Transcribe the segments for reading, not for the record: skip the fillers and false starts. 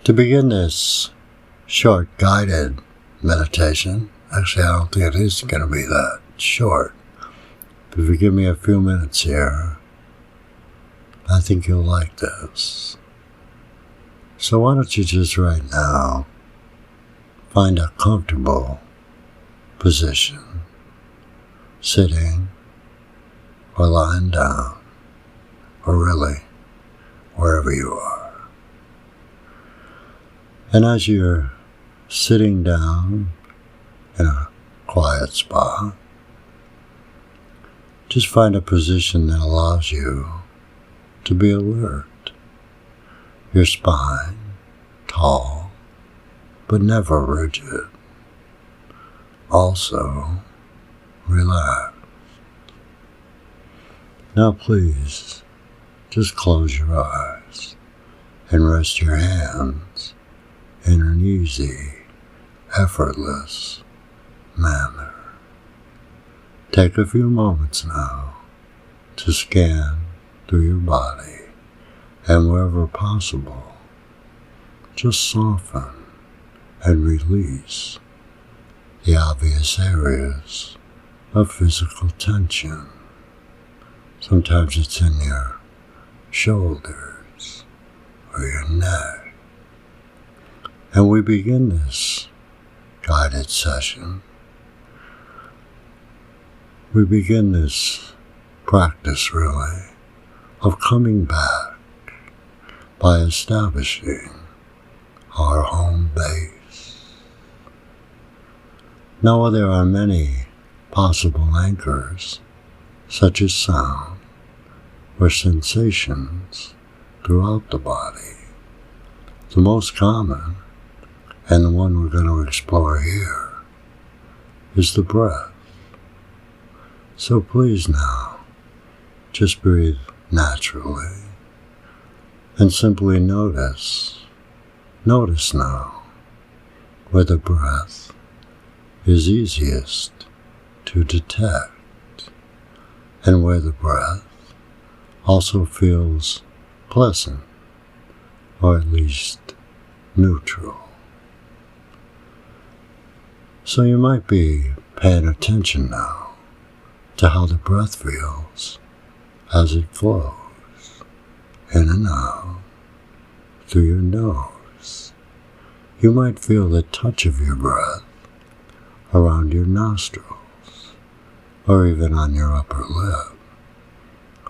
To begin this short guided meditation, actually I don't think it is going to be that short, but if you give me a few minutes here, I think you'll like this. So why don't you just right now find a comfortable position, sitting or lying down, or really wherever you are. And as you're sitting down in a quiet spot, just find a position that allows you to be alert. Your spine tall, but never rigid. Also, relaxed. Now please, just close your eyes and rest your hands in an easy, effortless manner. Take a few moments now to scan through your body, and wherever possible, just soften and release the obvious areas of physical tension. Sometimes it's in your shoulders or your neck. And we begin this guided session. We begin this practice, really, of coming back by establishing our home base. Now, there are many possible anchors, such as sound or sensations throughout the body. The most common, and the one we're going to explore here, is the breath. So please now, just breathe naturally and simply notice now where the breath is easiest to detect and where the breath also feels pleasant or at least neutral. So you might be paying attention now to how the breath feels as it flows in and out through your nose. You might feel the touch of your breath around your nostrils, or even on your upper lip.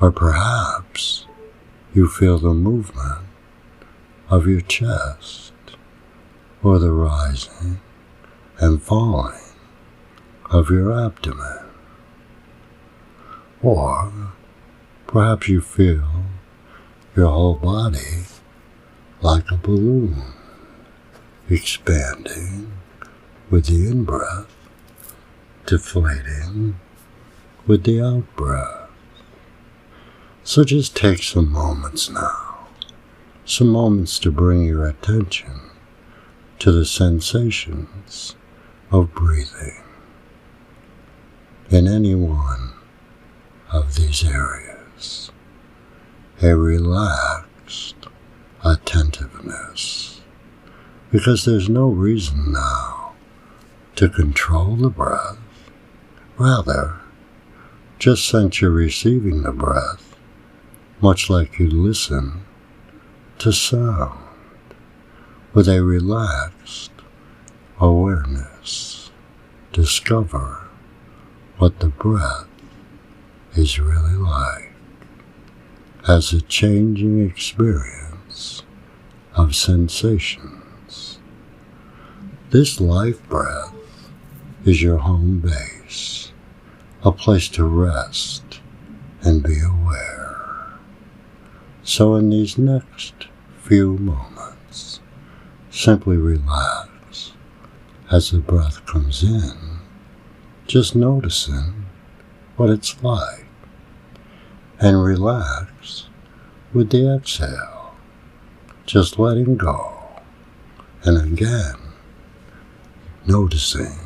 Or perhaps you feel the movement of your chest, or the rising and falling of your abdomen. Or perhaps you feel your whole body like a balloon, expanding with the in-breath, deflating with the out-breath. So just take some moments now, some moments to bring your attention to the sensations of breathing in any one of these areas. A relaxed attentiveness, because there's no reason now to control the breath. Rather, just since you're receiving the breath, much like you listen to sound, with a relaxed awareness, discover what the breath is really like as a changing experience of sensations. This life breath is your home base, a place to rest and be aware. So in these next few moments, simply relax as the breath comes in, just noticing what it's like, and relax with the exhale, just letting go, and again, noticing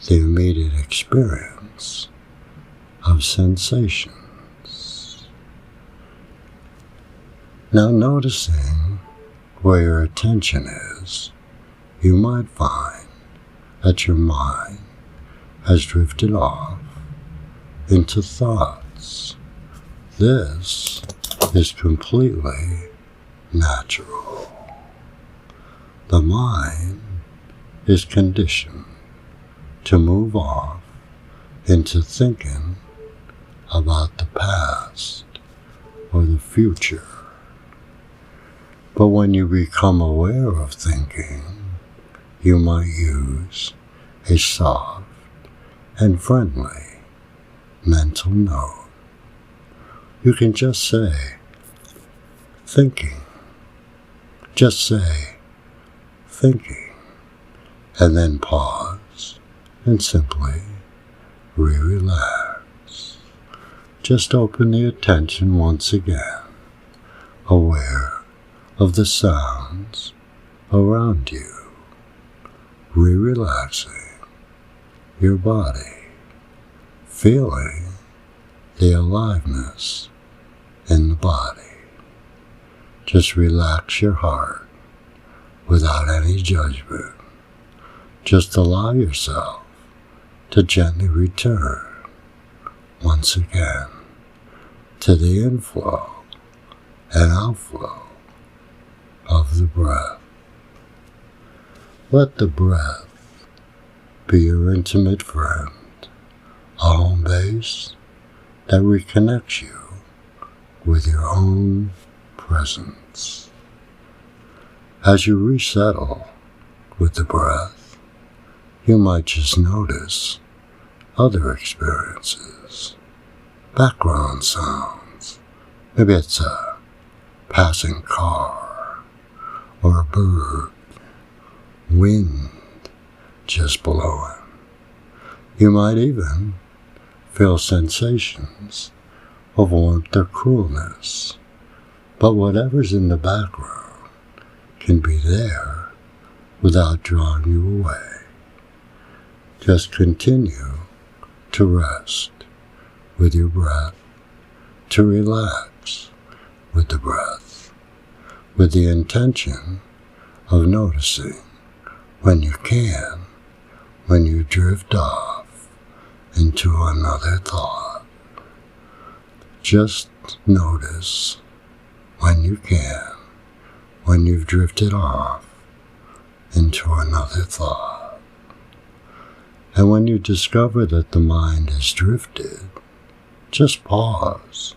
the immediate experience of sensations. Now noticing where your attention is, you might find that your mind has drifted off into thoughts. This is completely natural. The mind is conditioned to move off into thinking about the past or the future. But when you become aware of thinking, you might use a soft and friendly mental note. You can just say, thinking. Just say, thinking, and then pause and simply relax. Just open the attention once again, aware of the sounds around you, relaxing your body, feeling the aliveness in the body. Just relax your heart without any judgment. Just allow yourself to gently return once again to the inflow and outflow of the breath. Let the breath be your intimate friend, a home base that reconnects you with your own presence. As you resettle with the breath, you might just notice other experiences, background sounds. Maybe it's a passing car or a bird, wind just blowing. You might even feel sensations of warmth or coolness, but whatever's in the background can be there without drawing you away. Just continue to rest with your breath, to relax with the breath, with the intention of noticing when you can, when you drift off into another thought. Just notice when you can, when you've drifted off into another thought. And when you discover that the mind has drifted, just pause,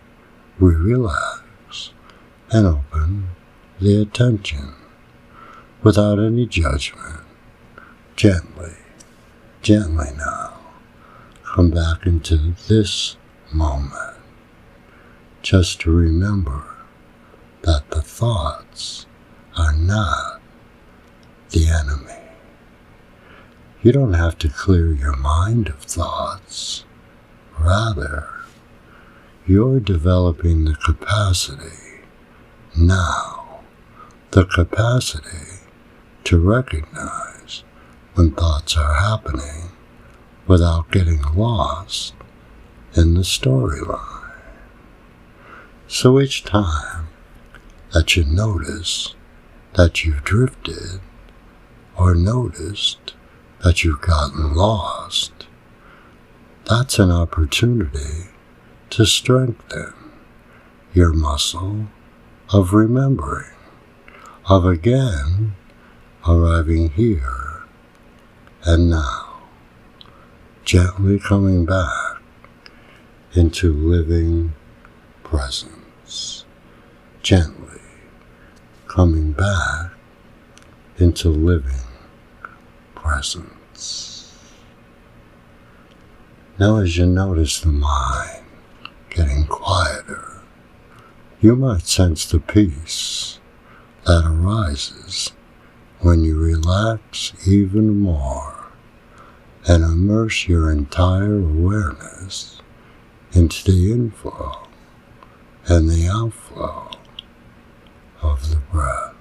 relax, and open the attention without any judgment. Gently, gently now, come back into this moment, just to remember that the thoughts are not the enemy. You don't have to clear your mind of thoughts. Rather, you're developing the capacity now, the capacity to recognize when thoughts are happening without getting lost in the storyline. So each time that you notice that you've drifted or noticed that you've gotten lost, that's an opportunity to strengthen your muscle of remembering, of again arriving here and now, gently coming back into living presence, gently coming back into living presence. Now as you notice the mind getting quieter, you might sense the peace that arises when you relax even more and immerse your entire awareness into the inflow and the outflow of the breath.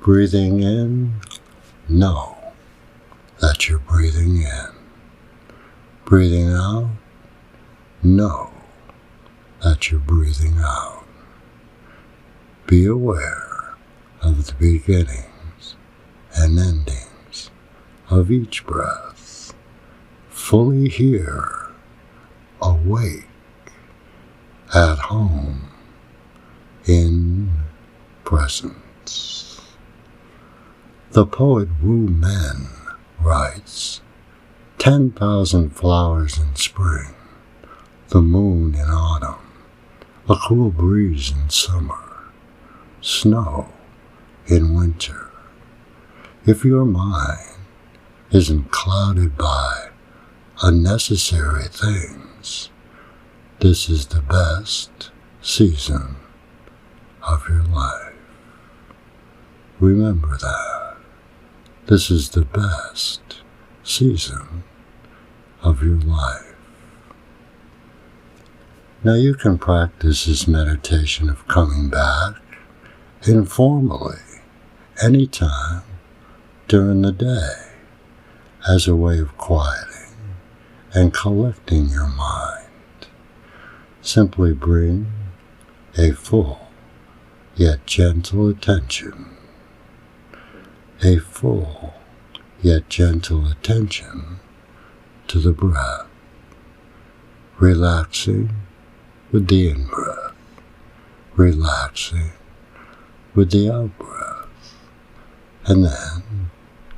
Breathing in, know that you're breathing in. Breathing out, know that you're breathing out. Be aware of the beginnings and endings of each breath. Fully here, awake, at home, in presence. The poet Wu Men writes, 10,000 flowers in spring, the moon in autumn, a cool breeze in summer, snow in winter. If your mind isn't clouded by unnecessary things, this is the best season of your life. Remember that. This is the best season of your life. Now you can practice this meditation of coming back informally anytime during the day as a way of quieting and collecting your mind. Simply bring a full yet gentle attention, a full yet gentle attention to the breath, relaxing with the in-breath, relaxing with the out-breath, and then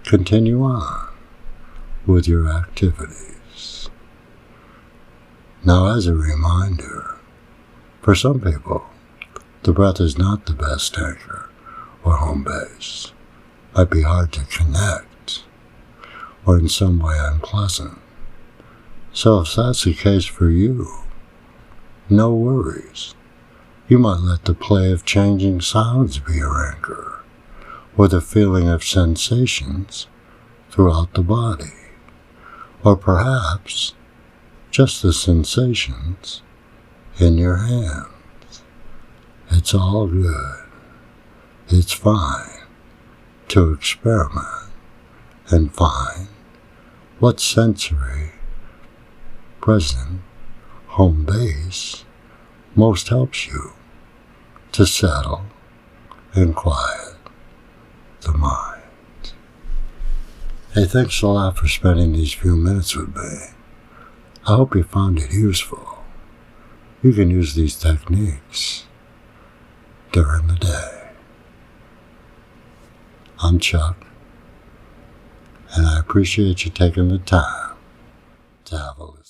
continue on with your activities. Now, as a reminder, for some people, the breath is not the best anchor or home base. Might be hard to connect, or in some way unpleasant. So if that's the case for you, no worries. You might let the play of changing sounds be your anchor, or the feeling of sensations throughout the body, or perhaps just the sensations in your hands. It's all good. It's fine to experiment and find what sensory present home base most helps you to settle and quiet the mind. Hey, thanks a lot for spending these few minutes with me. I hope you found it useful. You can use these techniques during the day. I'm Chuck, and I appreciate you taking the time to have a listen.